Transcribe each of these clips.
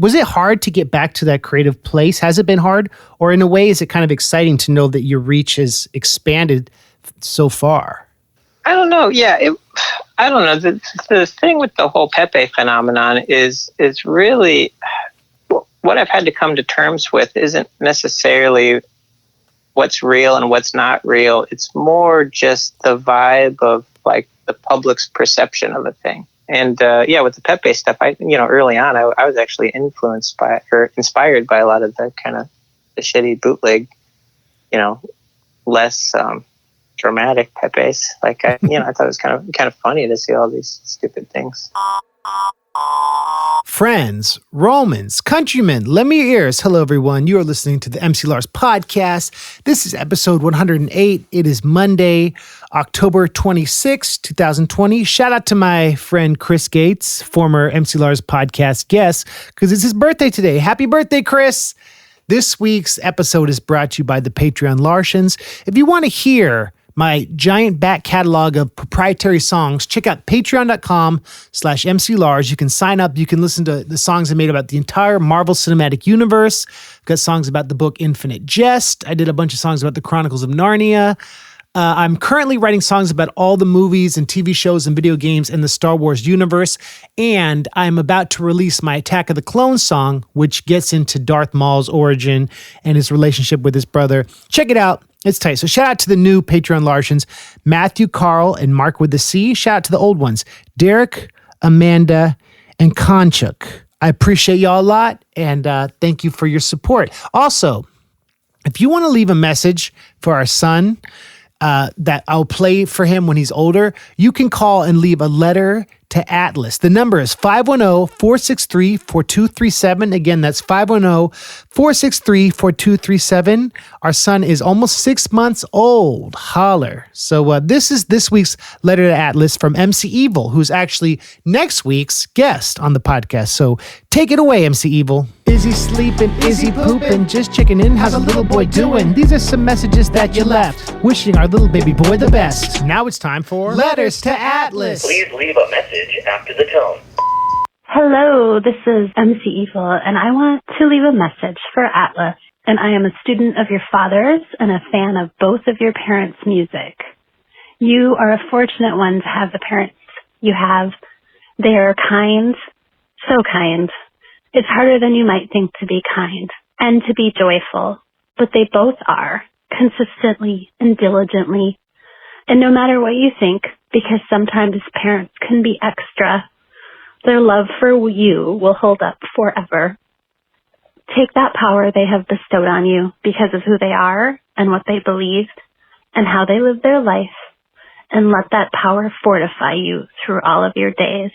Was it hard to get back to that creative place? Has it been hard? Or in a way, is it kind of exciting to know that your reach has expanded so far? I don't know. Yeah, I don't know. The thing with the whole Pepe phenomenon is really what I've had to come to terms with isn't necessarily what's real and what's not real. It's more just the vibe of like the public's perception of a thing. And with the Pepe stuff, early on, I was actually influenced by or inspired by a lot of the kind of the shitty bootleg, less dramatic Pepes. Like I thought it was kind of funny to see all these stupid things. Friends, Romans, countrymen, lend me your ears. Hello, everyone. You are listening to the MC Lars podcast. This is episode 108. It is Monday, October 26, 2020. Shout out to my friend Chris Gates, former MC Lars podcast guest, because it's his birthday today. Happy birthday, Chris. This week's episode is brought to you by the Patreon Larsians. If you want to hear my giant back catalog of proprietary songs, check out patreon.com/MCLars. You can sign up. You can listen to the songs I made about the entire Marvel Cinematic Universe. I've got songs about the book Infinite Jest. I did a bunch of songs about the Chronicles of Narnia. I'm currently writing songs about all the movies and TV shows and video games in the Star Wars universe. And I'm about to release my Attack of the Clones song, which gets into Darth Maul's origin and his relationship with his brother. Check it out. It's tight. So shout out to the new Patreon Larsians, Matthew, Carl, and Mark with the C. Shout out to the old ones, Derek, Amanda, and Konchuk. I appreciate y'all a lot, and thank you for your support. Also, if you want to leave a message for our son that I'll play for him when he's older, you can call and leave a letter to Atlas. The number is 510-463-4237. Again, that's 510-463-4237. Our son is almost 6 months old. Holler. So this is this week's letter to Atlas from MC Evil, who's actually next week's guest on the podcast. So take it away, MC Evil. Is he sleeping? Is he pooping? Just checking in. How's a little boy doing? These are some messages that you left. Wishing our little baby boy the best. Now it's time for Letters to Atlas. Please leave a message after the tone. Hello, this is MC Evil, and I want to leave a message for Atlas. And I am a student of your father's and a fan of both of your parents' music. You are a fortunate one to have the parents you have. They are kind, so kind. It's harder than you might think to be kind and to be joyful, but they both are, consistently and diligently. And no matter what you think, because sometimes parents can be extra, their love for you will hold up forever. Take that power they have bestowed on you because of who they are and what they believe and how they live their life, and let that power fortify you through all of your days.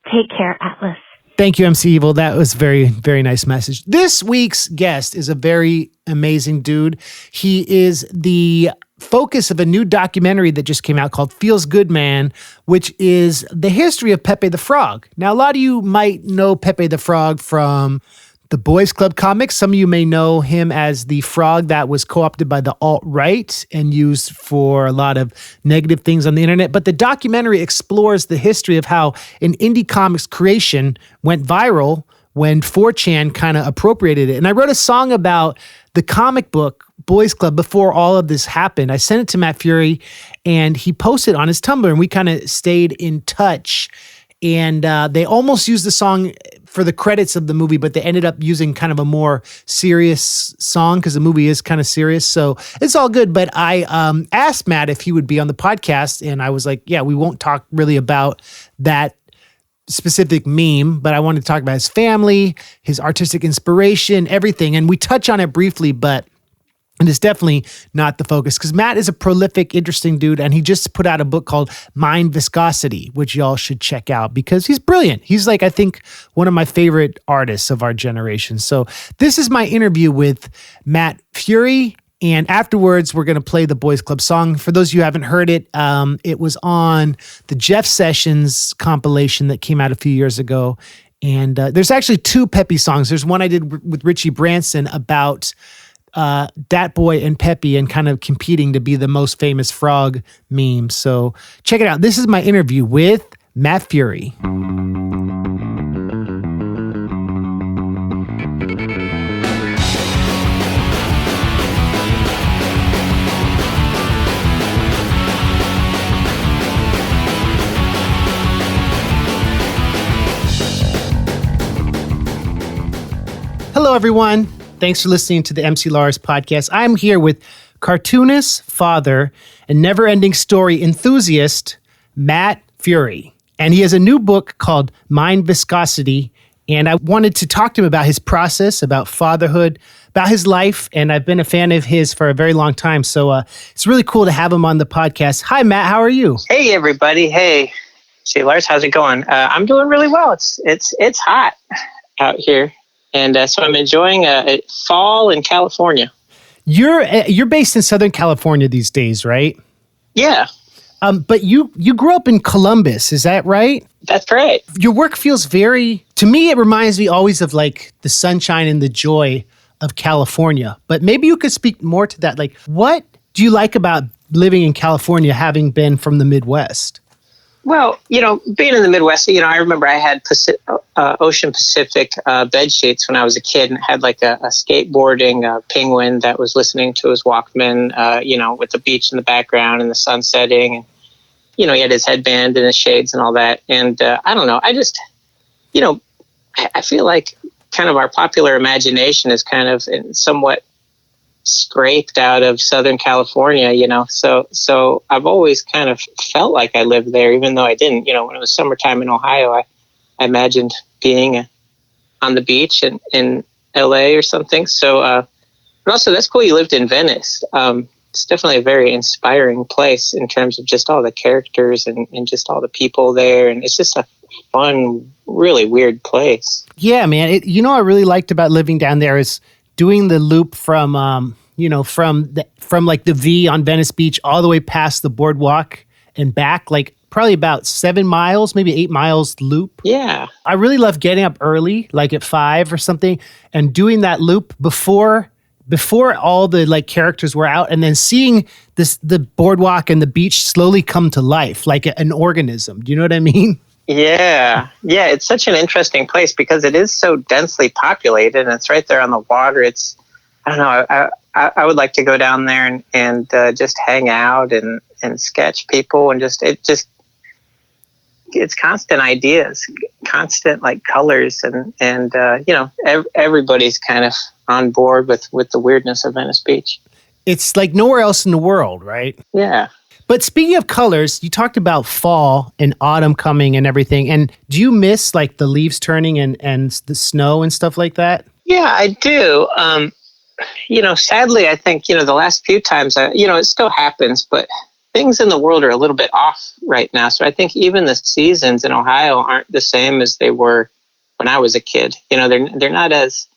Take care, Atlas. Thank you, MC Evil. That was very, very nice message. This week's guest is a very amazing dude. He is the focus of a new documentary that just came out called Feels Good Man, which is the history of Pepe the Frog. Now, a lot of you might know Pepe the Frog from the Boys Club comics. Some of you may know him as the frog that was co-opted by the alt-right and used for a lot of negative things on the internet. But the documentary explores the history of how an indie comics creation went viral when 4chan kind of appropriated it. And I wrote a song about the comic book Boys Club before all of this happened. I sent it to Matt Furie, and he posted on his Tumblr, and we kind of stayed in touch. And they almost used the song for the credits of the movie, but they ended up using kind of a more serious song because the movie is kind of serious. So it's all good. But I asked Matt if he would be on the podcast, and I was like, yeah, we won't talk really about that specific meme, but I wanted to talk about his family, his artistic inspiration, everything. And we touch on it briefly, but and it's definitely not the focus because Matt is a prolific, interesting dude, and he just put out a book called Mindviscosity, which y'all should check out because he's brilliant. He's like, I think, one of my favorite artists of our generation. So this is my interview with Matt Furie, and afterwards, we're going to play the Boys Club song. For those of you who haven't heard it, it was on the Jeff Sessions compilation that came out a few years ago. And there's actually two Pepe songs. There's one I did with Richie Branson about Dat Boy and Pepe and kind of competing to be the most famous frog meme. So check it out. This is my interview with Matt Furie. Hello, everyone. Thanks for listening to the MC Lars podcast. I'm here with cartoonist, father, and never-ending story enthusiast, Matt Furie. And he has a new book called Mindviscosity. And I wanted to talk to him about his process, about fatherhood, about his life. And I've been a fan of his for a very long time. So it's really cool to have him on the podcast. Hi, Matt. How are you? Hey, everybody. Hey. See, Lars, how's it going? I'm doing really well. It's hot out here. And so I'm enjoying fall in California. You're based in Southern California these days, right? Yeah. But you grew up in Columbus, is that right? That's right. Your work feels to me, it reminds me always of like the sunshine and the joy of California. But maybe you could speak more to that. Like, what do you like about living in California, having been from the Midwest? Well, being in the Midwest, I remember I had Ocean Pacific bed sheets when I was a kid, and had like a skateboarding penguin that was listening to his Walkman, with the beach in the background and the sun setting. And, he had his headband and his shades and all that. And I don't know, I just, I feel like kind of our popular imagination is kind of somewhat scraped out of Southern California, so I've always kind of felt like I lived there, even though I didn't. When it was summertime in Ohio, I imagined being on the beach in LA or something. So, but also that's cool. You lived in Venice. It's definitely a very inspiring place in terms of just all the characters and just all the people there. And it's just a fun, really weird place. Yeah, man. What I really liked about living down there is doing the loop from like the V on Venice Beach all the way past the boardwalk and back, like probably about 7 miles, maybe 8 miles loop. Yeah. I really love getting up early, like at 5 or something, and doing that loop before all the like characters were out, and then seeing the boardwalk and the beach slowly come to life like an organism. Do you know what I mean? Yeah. It's such an interesting place because it is so densely populated, and it's right there on the water. I don't know. I would like to go down there and just hang out and sketch people, and it's constant ideas, constant like colors, and everybody's kind of on board with the weirdness of Venice Beach. It's like nowhere else in the world, right? Yeah. But speaking of colors, you talked about fall and autumn coming and everything. And do you miss like the leaves turning and the snow and stuff like that? Yeah, I do. Sadly, I think, the last few times, it still happens, but things in the world are a little bit off right now. So I think even the seasons in Ohio aren't the same as they were when I was a kid. They're not it's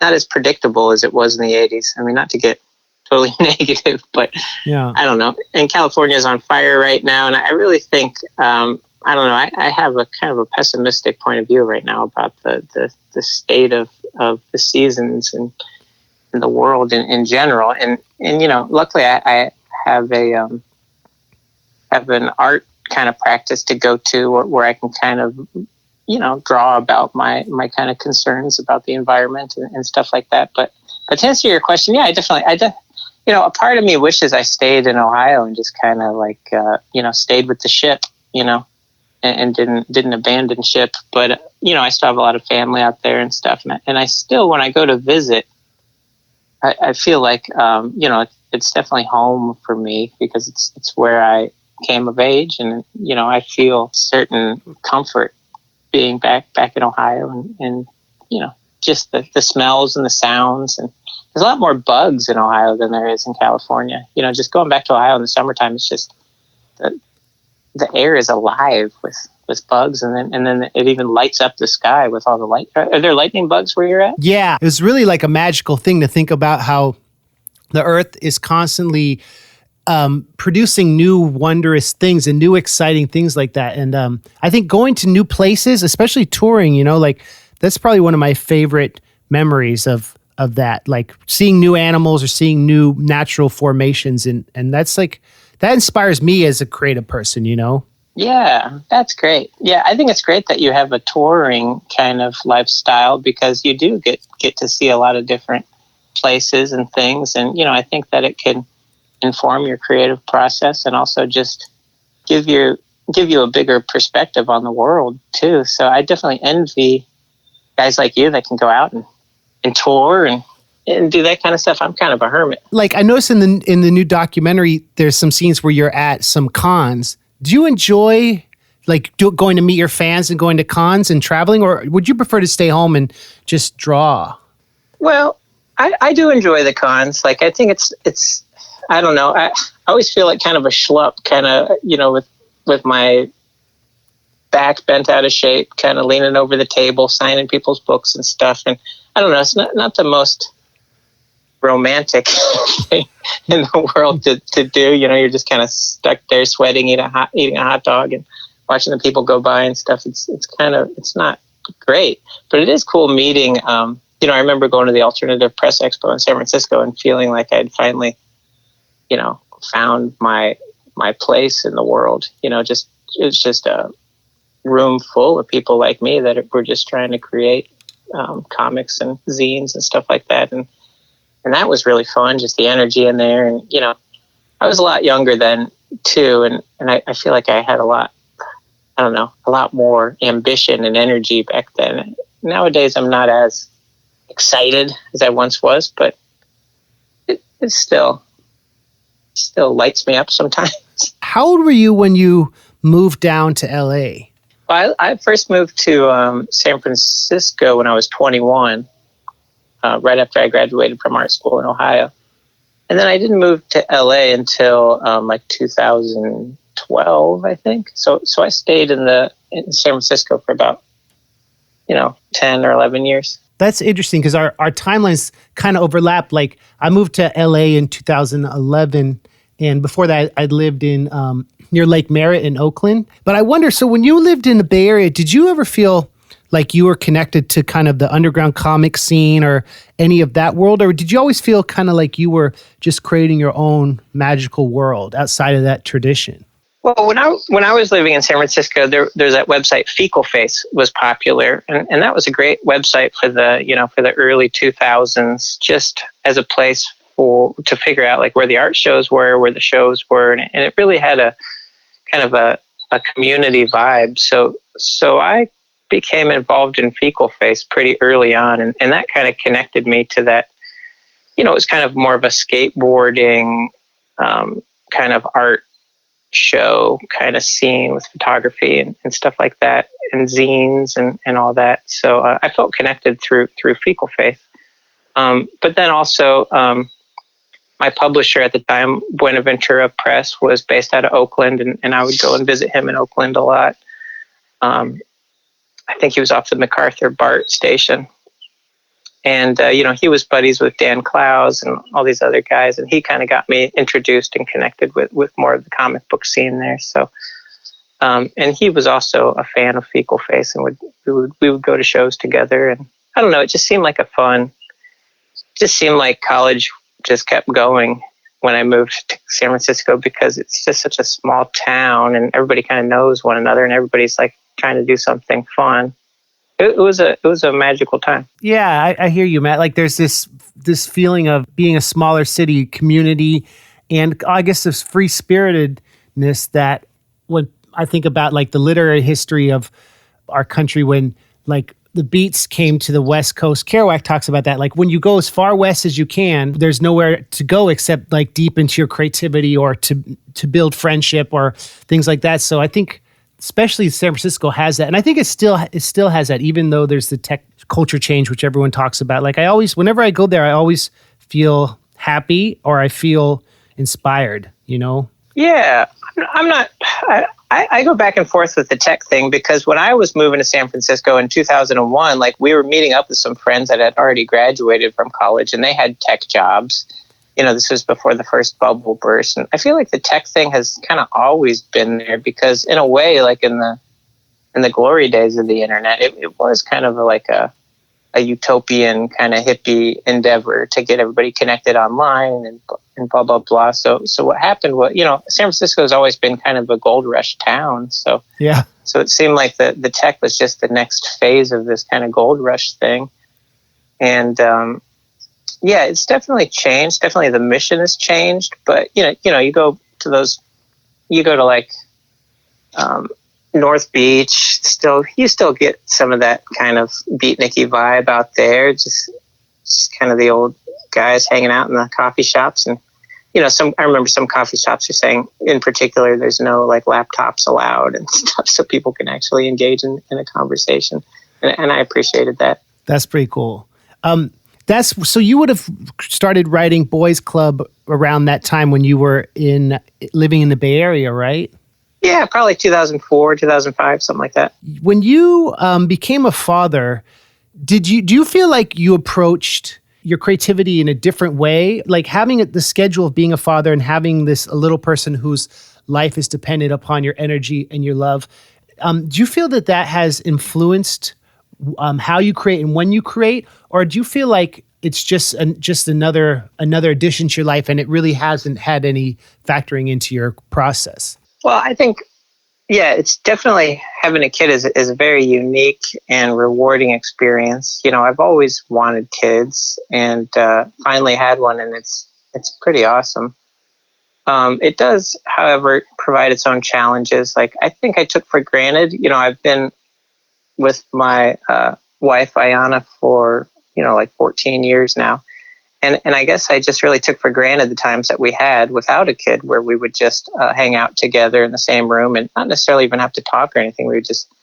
not as predictable as it was in the 80s. I mean, not to get totally negative, but yeah, I don't know. And California is on fire right now. And I really think, I don't know, I have a kind of a pessimistic point of view right now about the state of the seasons and the world in general. And luckily I have have an art kind of practice to go to where I can kind of, draw about my kind of concerns about the environment and stuff like that. But to answer your question, yeah, a part of me wishes I stayed in Ohio and just kind of like, stayed with the ship, and didn't abandon ship. But, I still have a lot of family out there and stuff. And I still, when I go to visit, I feel like, it's definitely home for me because it's where I came of age. And, I feel certain comfort being back in Ohio and just the smells and the sounds. And there's a lot more bugs in Ohio than there is in California. Just going back to Ohio in the summertime, it's just the air is alive with bugs, and then it even lights up the sky with all the light. Are there lightning bugs where you're at? Yeah, it was really like a magical thing to think about how the earth is constantly producing new wondrous things and new exciting things like that. And I think going to new places, especially touring, like that's probably one of my favorite memories of that, like seeing new animals or seeing new natural formations. And that's like, that inspires me as a creative person, Yeah, that's great. Yeah, I think it's great that you have a touring kind of lifestyle because you do get to see a lot of different places and things. And, I think that it can inform your creative process and also just give you a bigger perspective on the world too. So I definitely envy guys like you that can go out and and tour and do that kind of stuff. I'm kind of a hermit. Like, I noticed in the new documentary, there's some scenes where you're at some cons. Do you enjoy going to meet your fans and going to cons and traveling, or would you prefer to stay home and just draw? Well, I do enjoy the cons. Like, I think it's I don't know. I always feel like kind of a schlupp, kind of, with my back bent out of shape, kind of leaning over the table, signing people's books and stuff. And I don't know, it's not the most romantic thing in the world to do. You're just kind of stuck there sweating, eating a hot dog and watching the people go by and stuff. It's not great, but it is cool meeting. I remember going to the Alternative Press Expo in San Francisco and feeling like I'd finally, found my place in the world. It's just a room full of people like me that were just trying to create comics and zines and stuff like that. And that was really fun, just the energy in there. And, I was a lot younger then too. And I feel like I had a lot more ambition and energy back then. Nowadays, I'm not as excited as I once was, but it still lights me up sometimes. How old were you when you moved down to LA? Well, I first moved to San Francisco when I was 21, right after I graduated from art school in Ohio. And then I didn't move to LA until 2012, I think. So I stayed in San Francisco for about 10 or 11 years. That's interesting because our timelines kind of overlap. Like, I moved to LA in 2011, and before that I'd lived in near Lake Merritt in Oakland. But I wonder, so when you lived in the Bay Area, did you ever feel like you were connected to kind of the underground comic scene or any of that world? Or did you always feel kind of like you were just creating your own magical world outside of that tradition? Well, when I was living in San Francisco, there's that website Fecal Face was popular, and that was a great website for the early 2000s, just as a place to figure out like where the art shows were, where the shows were, and it really had a kind of a community vibe. So I became involved in Fecal Face pretty early on, and that kind of connected me to that. It was kind of more of a skateboarding kind of art show kind of scene with photography and stuff like that, and zines and all that. So I felt connected through Fecal Face. But then also my publisher at the time, Buenaventura Press, was based out of Oakland, and I would go and visit him in Oakland a lot. I think he was off the MacArthur BART station. And, he was buddies with Dan Clowes and all these other guys. And he kind of got me introduced and connected with more of the comic book scene there. So, and he was also a fan of Fecal Face, and we would go to shows together. And I don't know, it just seemed like college just kept going when I moved to San Francisco, because it's just such a small town and everybody kind of knows one another and everybody's like trying to do something fun. It was a magical time. Yeah, I hear you, Matt. Like, there's this feeling of being a smaller city community, and I guess this free spiritedness that when I think about like the literary history of our country, when like the Beats came to the West Coast, Kerouac talks about that. Like, when you go as far west as you can, there's nowhere to go except like deep into your creativity or to build friendship or things like that. So I think especially San Francisco has that. And I think it still has that, even though there's the tech culture change, which everyone talks about. Like, whenever I go there, I always feel happy or I feel inspired, Yeah, I go back and forth with the tech thing, because when I was moving to San Francisco in 2001, like, we were meeting up with some friends that had already graduated from college and they had tech jobs. This was before the first bubble burst. And I feel like the tech thing has kind of always been there, because in a way, like in the glory days of the internet, it was kind of like a utopian kind of hippie endeavor to get everybody connected online and blah, blah, blah. So what happened was, San Francisco has always been kind of a gold rush town. So yeah. So it seemed like the tech was just the next phase of this kind of gold rush thing. And, yeah, it's definitely changed. Definitely the mission has changed, but you go to like North Beach, you still get some of that kind of beatniky vibe out there. Just Just kind of the old guys hanging out in the coffee shops. And, I remember some coffee shops are saying, in particular, there's no like laptops allowed and stuff, so people can actually engage in a conversation. And I appreciated that. That's pretty cool. So you would have started writing Boys Club around that time when you were living in the Bay Area, right? Yeah, probably 2004, 2005, something like that. When you became a father, do you feel like you approached your creativity in a different way? Like having the schedule of being a father and having a little person whose life is dependent upon your energy and your love. Do you feel that has influenced how you create and when you create, or do you feel like it's just another addition to your life and it really hasn't had any factoring into your process? Well, I think, it's definitely having a kid is a very unique and rewarding experience. I've always wanted kids and finally had one, and it's pretty awesome. It does, however, provide its own challenges. Like I think I took for granted, I've been with my wife, Ayana, for, like 14 years now. And I guess I just really took for granted the times that we had without a kid where we would just hang out together in the same room and not necessarily even have to talk or anything. We would just,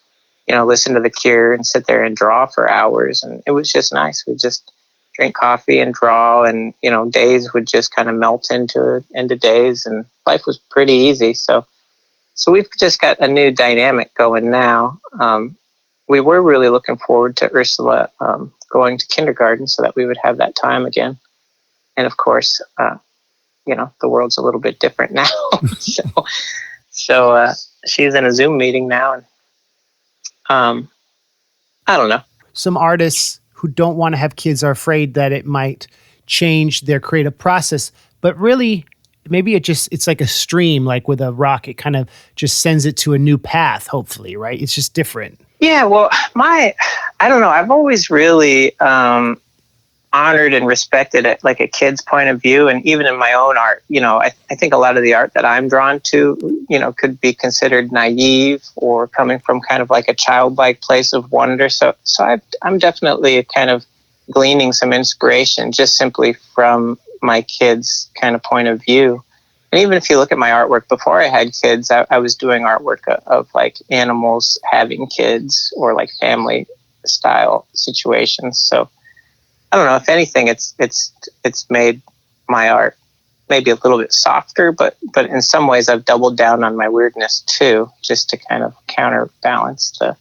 listen to The Cure and sit there and draw for hours. And it was just nice. We'd just drink coffee and draw, and, days would just kind of melt into days, and life was pretty easy. So we've just got a new dynamic going now. We were really looking forward to Ursula going to kindergarten so that we would have that time again. And of course, the world's a little bit different now. so she's in a Zoom meeting now. And I don't know. Some artists who don't want to have kids are afraid that it might change their creative process. But really, maybe it's like a stream, like with a rock. It kind of just sends it to a new path, hopefully, right? It's just different. Yeah, well, I don't know. I've always really honored and respected it, like a kid's point of view. And even in my own art, I think a lot of the art that I'm drawn to, could be considered naive or coming from kind of like a childlike place of wonder. So I'm definitely kind of gleaning some inspiration just simply from my kids' kind of point of view. And even if you look at my artwork before I had kids, I was doing artwork of like animals having kids or like family style situations. So I don't know, if anything, it's made my art maybe a little bit softer, but in some ways I've doubled down on my weirdness too, just to kind of counterbalance the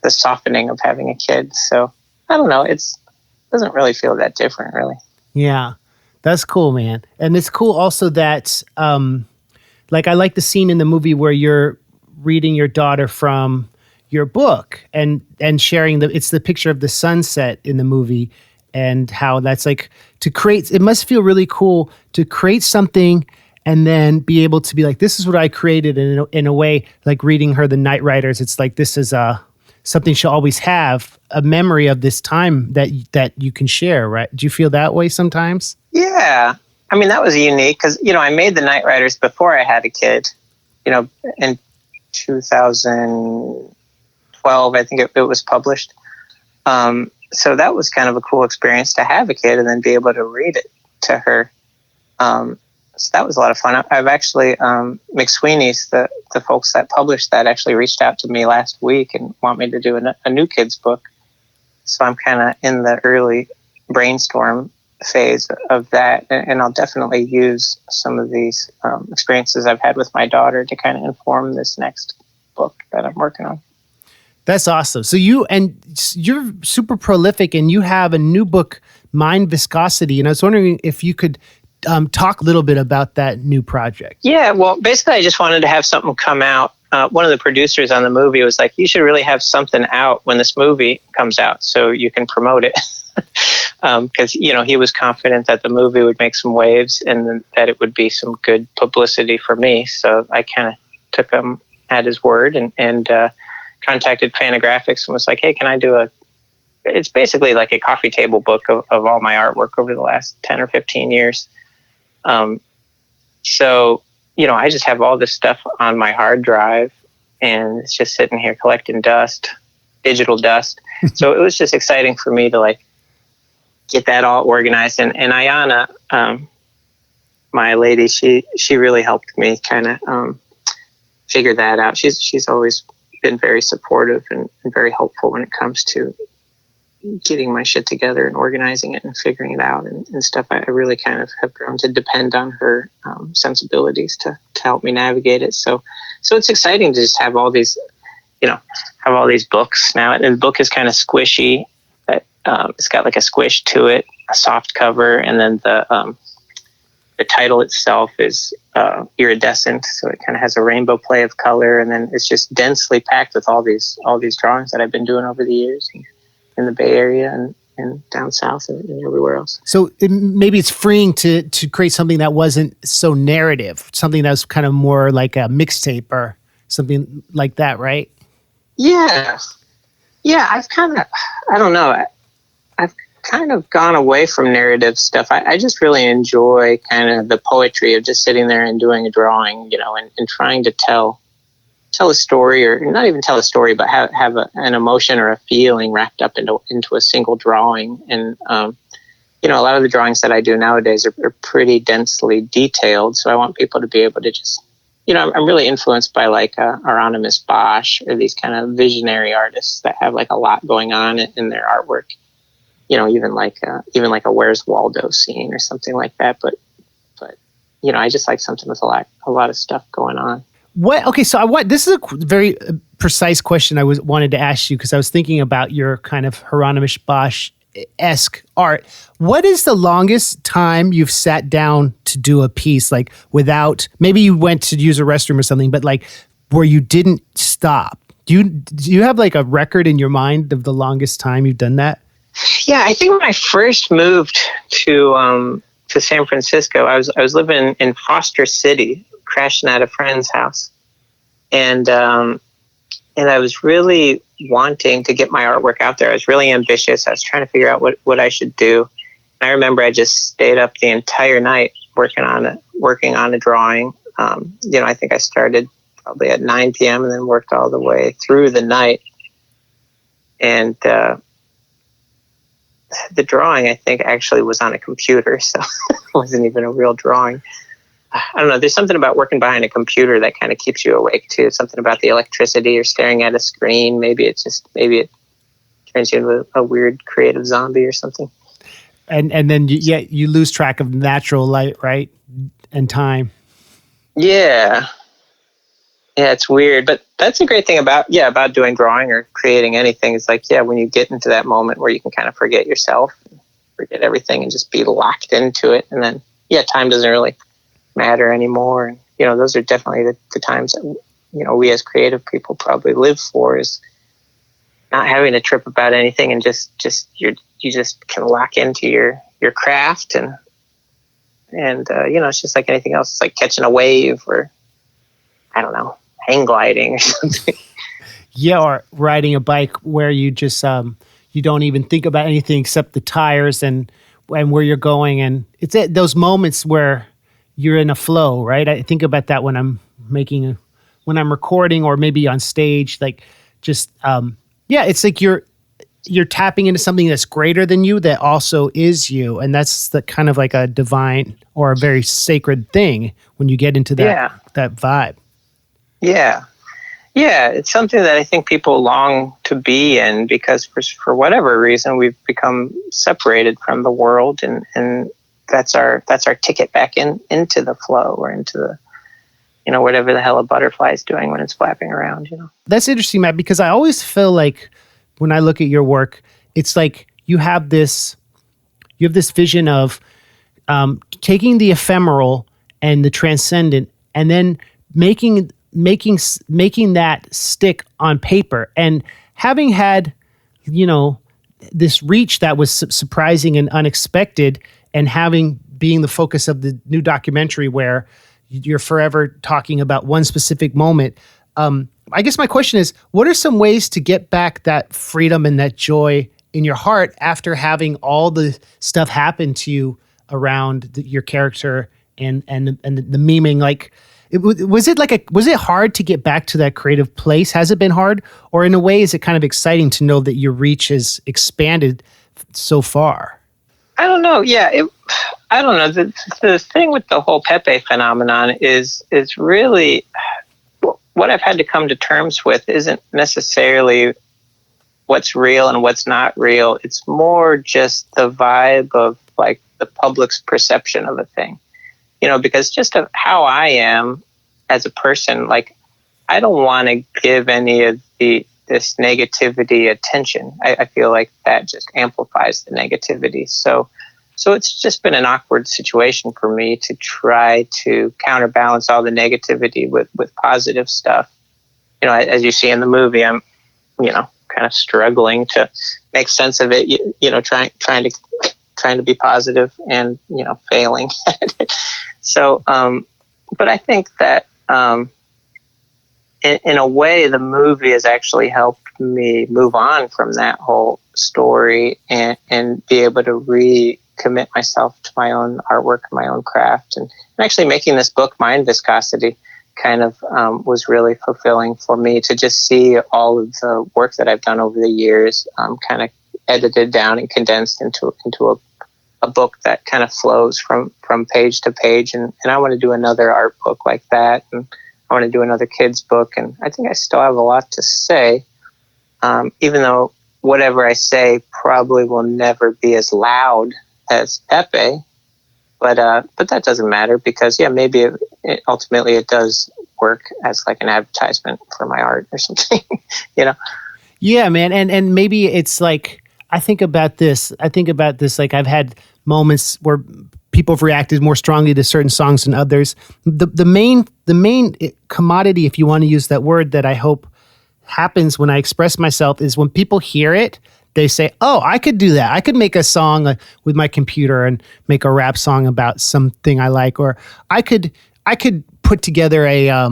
softening of having a kid. So I don't know, it doesn't really feel that different, really. Yeah, that's cool, man. And it's cool also that, like I like the scene in the movie where you're reading your daughter from your book and sharing it's the picture of the sunset in the movie, and how that's like to create. It must feel really cool to create something and then be able to be like, this is what I created. And in a way, like reading her The Night Riders, it's like, this is something she'll always have, a memory of this time that you can share, right? Do you feel that way sometimes? Yeah. I mean, that was unique because, I made The Night Riders before I had a kid, in 2012, I think it was published. So that was kind of a cool experience to have a kid and then be able to read it to her. So that was a lot of fun. I've actually, McSweeney's, the folks that published that, actually reached out to me last week and want me to do a new kids book. So I'm kind of in the early brainstorm phase of that. And I'll definitely use some of these experiences I've had with my daughter to kind of inform this next book that I'm working on. That's awesome. So you're super prolific, and you have a new book, Mindviscosity. And I was wondering if you could talk a little bit about that new project. Yeah, well, basically, I just wanted to have something come out. One of the producers on the movie was like, you should really have something out when this movie comes out so you can promote it. Because, he was confident that the movie would make some waves and that it would be some good publicity for me. So I kind of took him at his word and contacted Fantagraphics and was like, hey, can I do it's basically like a coffee table book of all my artwork over the last 10 or 15 years. So, I just have all this stuff on my hard drive and it's just sitting here collecting dust, digital dust. So it was just exciting for me to like get that all organized. And Ayana, my lady, she really helped me kind of figure that out. She's always been very supportive and very helpful when it comes to getting my shit together and organizing it and figuring it out and stuff. I really kind of have grown to depend on her sensibilities to help me navigate it. So it's exciting to just have all these, have all these books now. And the book is kind of squishy. It's got like a squish to it, a soft cover, and then the title itself is iridescent, so it kind of has a rainbow play of color, and then it's just densely packed with all these drawings that I've been doing over the years in the Bay Area and down south and everywhere else. So maybe it's freeing to create something that wasn't so narrative, something that was kind of more like a mixtape or something like that, right? Yeah. I've kind of, I don't know. I've kind of gone away from narrative stuff. I just really enjoy kind of the poetry of just sitting there and doing a drawing, and trying to tell a story, or not even tell a story, but have an emotion or a feeling wrapped up into a single drawing. And, a lot of the drawings that I do nowadays are pretty densely detailed. So I want people to be able to just, I'm really influenced by like Hieronymus Bosch or these kind of visionary artists that have like a lot going on in their artwork. Even like a Where's Waldo scene or something like that. But I just like something with a lot of stuff going on. What? Okay, so this is a very precise question I wanted to ask you, because I was thinking about your kind of Hieronymus Bosch-esque art. What is the longest time you've sat down to do a piece, like without, maybe you went to use a restroom or something, but like where you didn't stop? Do you have like a record in your mind of the longest time you've done that? Yeah, I think when I first moved to San Francisco, I was living in Foster City, crashing at a friend's house, and I was really wanting to get my artwork out there. I was really ambitious. I was trying to figure out what I should do. And I remember I just stayed up the entire night working on a drawing. I think I started probably at 9 p.m. and then worked all the way through the night. And the drawing, I think, actually was on a computer, so it wasn't even a real drawing. I don't know. There's something about working behind a computer that kind of keeps you awake too. Something about the electricity or staring at a screen. Maybe it turns you into a weird creative zombie or something. And then you lose track of natural light, right? And time. Yeah, it's weird, but that's a great thing about doing drawing or creating anything. It's like, when you get into that moment where you can kind of forget yourself, forget everything, and just be locked into it, and then time doesn't really matter anymore. And those are definitely the times that we as creative people probably live for, is not having to trip about anything and just you just can lock into your craft, and it's just like anything else. It's like catching a wave, or I don't know, hang gliding or something. Yeah, or riding a bike where you just you don't even think about anything except the tires and where you're going, and it's at those moments where you're in a flow, right? I think about that when I'm when I'm recording or maybe on stage, like just it's like you're tapping into something that's greater than you, that also is you, and that's the kind of like a divine or a very sacred thing when you get into that vibe. Yeah, it's something that I think people long to be in, because for whatever reason we've become separated from the world, and that's our ticket back into the flow, or into the whatever the hell a butterfly is doing when it's flapping around. That's interesting, Matt, because I always feel like when I look at your work, it's like you have this vision of taking the ephemeral and the transcendent, and then making that stick on paper. And having had this reach that was surprising and unexpected, and being the focus of the new documentary where you're forever talking about one specific moment. I guess my question is, what are some ways to get back that freedom and that joy in your heart after having all the stuff happen to you around your character and the memeing? Like, Was it hard to get back to that creative place? Has it been hard? Or in a way, is it kind of exciting to know that your reach has expanded so far? I don't know. Yeah, I don't know. The thing with the whole Pepe phenomenon is really what I've had to come to terms with isn't necessarily what's real and what's not real. It's more just the vibe of like the public's perception of a thing, because just of how I am as a person, like I don't want to give any of this negativity attention. I feel like that just amplifies the negativity. So it's just been an awkward situation for me to try to counterbalance all the negativity with positive stuff. As you see in the movie, I'm, kind of struggling to make sense of it, trying to be positive and, failing at it. So, but I think that, in a way, the movie has actually helped me move on from that whole story and be able to recommit myself to my own artwork, my own craft. And actually making this book, Mindviscosity, kind of was really fulfilling for me to just see all of the work that I've done over the years, kind of edited down and condensed into a book that kind of flows from page to page. And I want to do another art book like that. And I want to do another kids book. And I think I still have a lot to say, even though whatever I say probably will never be as loud as Pepe. But that doesn't matter because, maybe ultimately it does work as like an advertisement for my art or something, Yeah, man. And maybe it's like, I think about this, like I've had moments where people have reacted more strongly to certain songs than others. The main commodity, if you want to use that word, that I hope happens when I express myself is when people hear it, they say, oh, I could do that. I could make a song with my computer and make a rap song about something I like, or I could put together a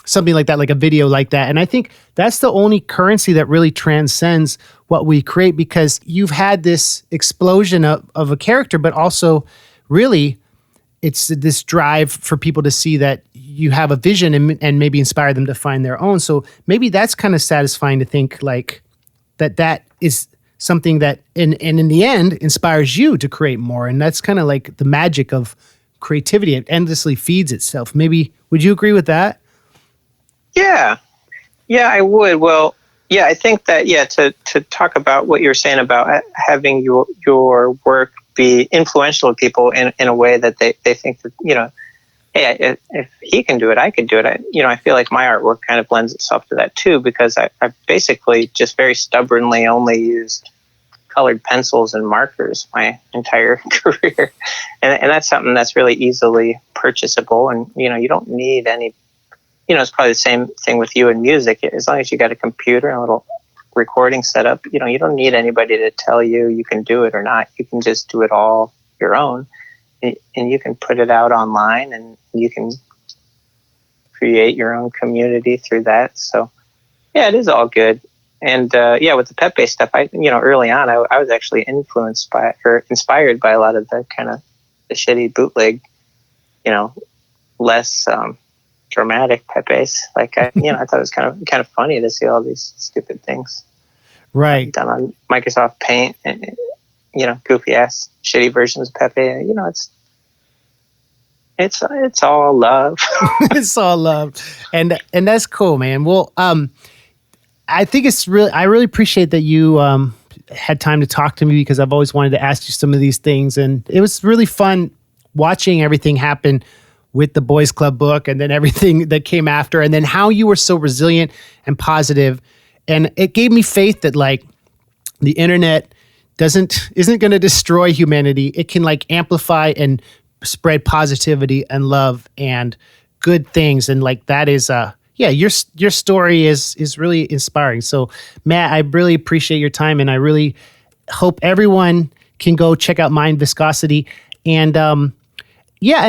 something like that, like a video like that. And I think that's the only currency that really transcends what we create, because you've had this explosion of a character, but also really it's this drive for people to see that you have a vision and maybe inspire them to find their own. So maybe that's kind of satisfying to think like that is something that in the end inspires you to create more. And that's kind of like the magic of creativity. It endlessly feeds itself. Maybe, would you agree with that? Yeah, I would. Well, I think that, to talk about what you're saying about having your work be influential to people in a way that they think that, hey, if he can do it, I could do it. I feel like my artwork kind of lends itself to that too, because I basically just very stubbornly only used colored pencils and markers my entire career. And that's something that's really easily purchasable. And, you don't need any, it's probably the same thing with you in music. As long as you got a computer and a little recording setup, you don't need anybody to tell you can do it or not. You can just do it all your own. And you can put it out online and you can create your own community through that. So, it is all good. And, with the Pepe stuff, early on, I was actually influenced by or inspired by a lot of the kind of the shitty bootleg, less dramatic Pepes. Like, I thought it was kind of funny to see all these stupid things. Right. Done on Microsoft Paint and, goofy ass shitty versions of Pepe. It's all love. It's all love. And that's cool, man. Well, I think I really appreciate that you had time to talk to me, because I've always wanted to ask you some of these things. And it was really fun watching everything happen with the Boys Club book and then everything that came after, and then how you were so resilient and positive. And it gave me faith that like the internet isn't going to destroy humanity. It can like amplify and spread positivity and love and good things. And like that is your story is really inspiring. So Matt, I really appreciate your time, and I really hope everyone can go check out Mindviscosity. And and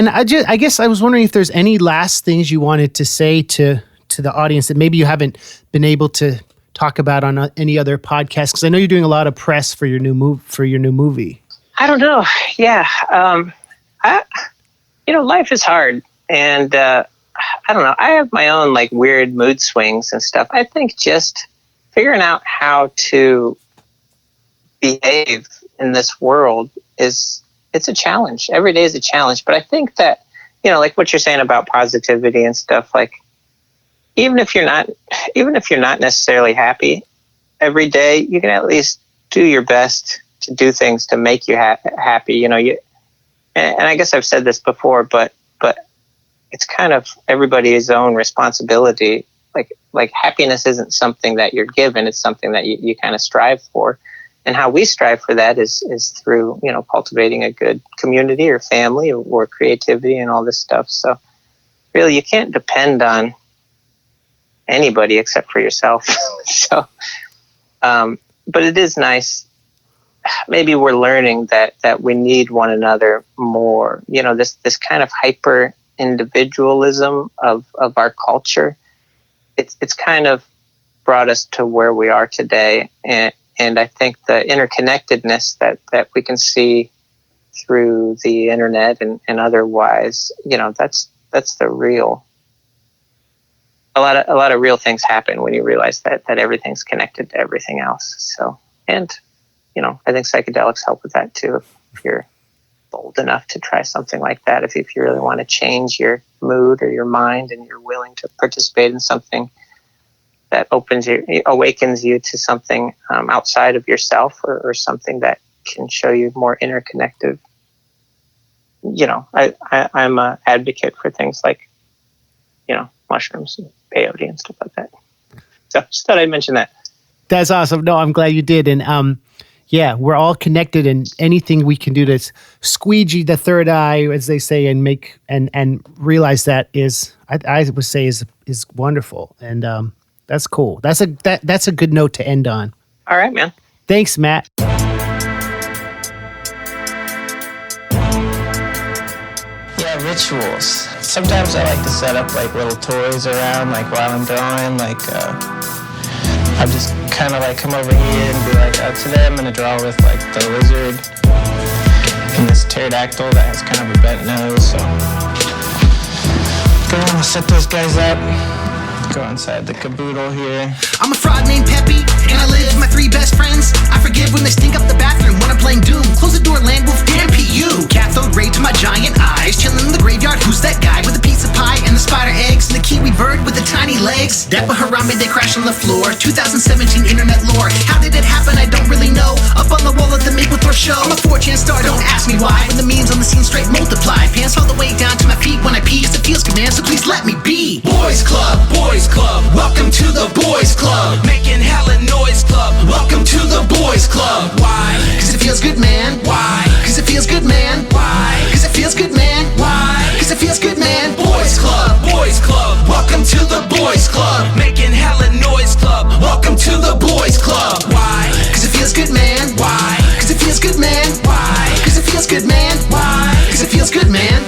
I guess I was wondering if there's any last things you wanted to say to the audience that maybe you haven't been able to talk about on any other podcast, because I know you're doing a lot of press for your new movie. I don't know. Yeah. Life is hard, and I don't know. I have my own like weird mood swings and stuff. I think just figuring out how to behave in this world it's a challenge. Every day is a challenge. But I think that, like what you're saying about positivity and stuff, like even if you're not necessarily happy every day, you can at least do your best to do things to make you happy. And I guess I've said this before, but it's kind of everybody's own responsibility. Like happiness isn't something that you're given; it's something that you kind of strive for. And how we strive for that is through cultivating a good community or family or creativity and all this stuff. So really, you can't depend on anybody except for yourself. So, but it is nice. Maybe we're learning that we need one another more. This kind of hyper individualism of our culture. It's kind of brought us to where we are today, and I think the interconnectedness that we can see through the internet and otherwise, that's the real. A lot of real things happen when you realize that everything's connected to everything else. So, and I think psychedelics help with that too. If you're bold enough to try something like that, if you really want to change your mood or your mind, and you're willing to participate in something that awakens you to something outside of yourself, or something that can show you more interconnected. I'm an advocate for things like, mushrooms and peyote and stuff like that. So just thought I'd mention that. That's awesome. No, I'm glad you did. And yeah, we're all connected, and anything we can do to squeegee the third eye, as they say, and make and realize that I would say is wonderful. And that's cool. That's a good note to end on. All right, man. Thanks, Matt. Yeah, rituals. Sometimes I like to set up like little toys around, like while I'm drawing, like I'll just kind of like come over here and be like, today I'm gonna draw with like the lizard and this pterodactyl that has kind of a bent nose. So go on, set those guys up. Go inside the caboodle here. I'm a fraud named Peppy, and I live with my 3 best friends. I forgive when they stink up the bathroom when I'm playing Doom. Close the door, land wolf, damn PU. Cathode ray to my giant eyes, chilling in the graveyard. Who's that guy with the pizza pie and the spider eggs and the kiwi bird with the tiny legs? Dapper Harambe, they crash on the floor. 2017 internet lore. How did it happen? I don't really know. Up on the wall at the Maple Thor show. I'm a 4chan star, don't ask me why. When the memes on the scene straight multiply. Pants all the way down to my feet when I pee. It feels good, man, so please let me be. Boys Club, Boys Club. Welcome to the Boys Club. Making hella noise club. Welcome to the Boys Club. Why? Cause it feels good, man. Why? Cause it feels good, man. Why? Cause it feels good, man. Why? Cause it feels good, man. Boys Club, Boys Club. Welcome to the Boys Club. Making hella noise club. Welcome to the Boys Club. Why? Cause it feels good, man. Why? Cause it feels good, man. Why? Cause it feels good, man. Why? Cause it feels good, man.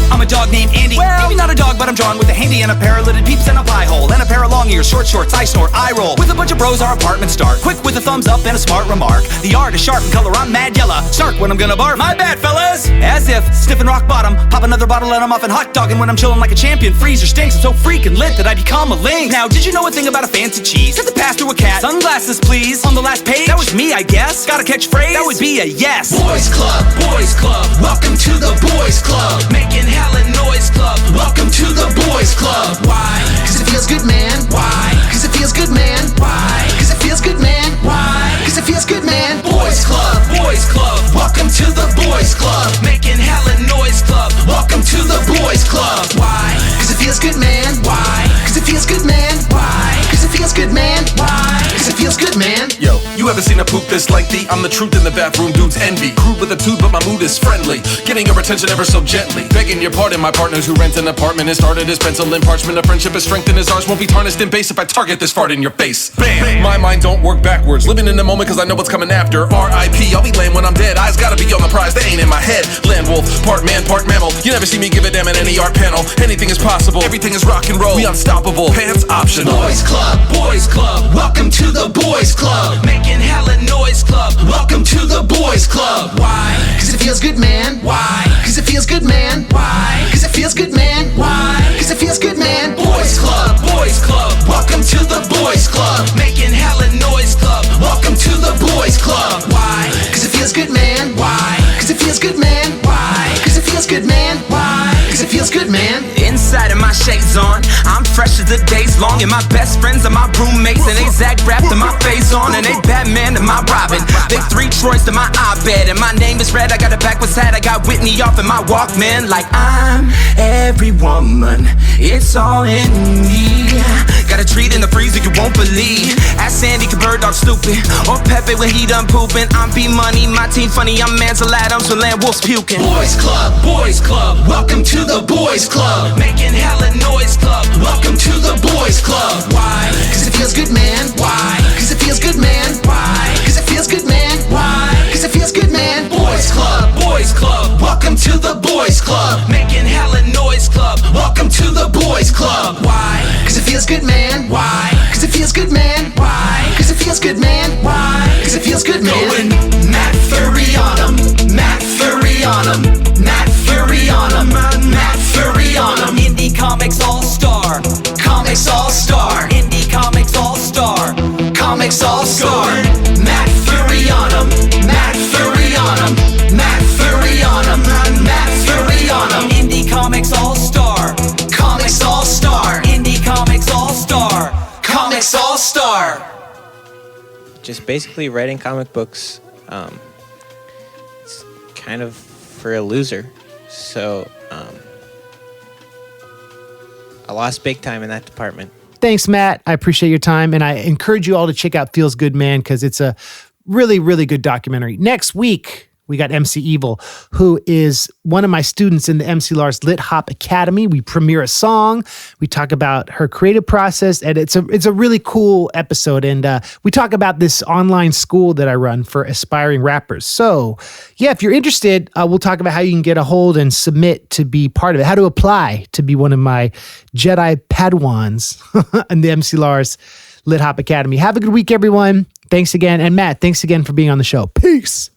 I'm a dog named Andy. Well, maybe not a dog, but I'm drawn with a handy and a pair of lidded peeps and a pie hole and a pair of long ears, short shorts, I snort, I roll. With a bunch of bros, our apartments start. Quick with a thumbs up and a smart remark. The art is sharp in color, I'm mad yella. Snark when I'm gonna barf. My bad, fellas. As if, stiff and rock bottom. Pop another bottle and I'm off and hot dogging when I'm chilling like a champion. Freezer stinks, I'm so freaking lit that I become a lynx. Now, did you know a thing about a fancy cheese? Get the pass through a cat. Sunglasses, please. On the last page, that was me, I guess. Got a catchphrase? That would be a yes. Boys Club, Boys Club. Welcome to the Boys Club. Making hella noise club. Welcome to the Boys Club. Why? Cause it feels good, man. Why? Cause it feels good, man. Why? Cause it feels good, man. Why? Cause it feels good, man. Boys Club, Boys Club. Welcome to the Boys Club. Making hella noise club. Welcome to the Boys Club. Why? Cause it feels good, man. Why? Cause it feels good, man. Why? Cause it feels good, man. Why? Cause it feels good, man. Yo, you ever seen a poop this lengthy? I'm the truth in the bathroom, dudes envy. Crude with a tooth, but my mood is friendly. Getting your attention ever so gently. Begging your pardon, my partners who rent an apartment and started his pencil and parchment. A friendship is strengthened as ours won't be tarnished in base if I target this fart in your face. Bam! My mind don't work backwards. Living in the moment cause I know what's coming after. R.I.P. I'll be lame when I'm dead. Eyes gotta be on the prize, they ain't in my head. Land wolf, part man, part mammal. You never see me give a damn at any art panel. Anything is possible, everything is rock and roll. We unstoppable, pants optional. Boys Club, Boys Club. Welcome to the Boys Club. Making hella noise club. Welcome to the Boys Club. Why? Cause it feels good, man. Why? Cause it feels good, man. Why? Cause it feels good, man. Why? Cause it feels good, feels good, man. Why? Cause it feels good, man. Why? Cause it feels good, man. Why? Cause it feels good, man. Inside of my shades on, I'm fresh as the day's long. And my best friends are my roommates. And they Zach Braff to my face on. And they Batman to my Robin. Big 3 Troys to my iPad. And my name is Red, I got a backwards hat. I got Whitney off in my Walkman. Like I'm every woman, it's all in me. Got a treat in the freezer you won't believe. Ask Sandy, can Bird Dog stupid? Or Pepe when he done pooping. I'm B-Money, my team funny. I'm Mansell Adams when Land Wolf's puking. Boys Club, welcome to the Boys Club. Making hella noise club. Welcome to the Boys Club. Why? Cause it feels good, man. Why? Cause it feels good, man. Why? Cause it feels good, man. Why? Cause it feels good, man. Boys Club, welcome to the Boys Club. Making hella noise club. Welcome to the Boys Club. Why? Cause it feels good, man. Why? Cause it feels good, man. Why? Cause it feels good, man. Why? Cause it feels good, man. Going Matt Furie on 'em. Matt Furie on 'em. Matt Furie on 'em. Matt Furie on 'em. Indie Comics All-Star. Comics All-Star. Indie Comics All-Star. Comics All-Star. Matt Furie on 'em. Matt Furie on 'em. Matt Furie on 'em. Matt Furie on 'em. Indie Comics All-Star. Comics All-Star. Indie Comics All-Star. Comics All-Star. Just basically writing comic books. It's kind of for a loser. So I lost big time in that department. Thanks, Matt. I appreciate your time. And I encourage you all to check out Feels Good Man because it's a really, really good documentary. Next week, we got MC Evil, who is one of my students in the MC Lars Lit Hop Academy. We premiere a song. We talk about her creative process, and it's a really cool episode. And we talk about this online school that I run for aspiring rappers. So, yeah, if you're interested, we'll talk about how you can get a hold and submit to be part of it, how to apply to be one of my Jedi Padawans in the MC Lars Lit Hop Academy. Have a good week, everyone. Thanks again. And Matt, thanks again for being on the show. Peace.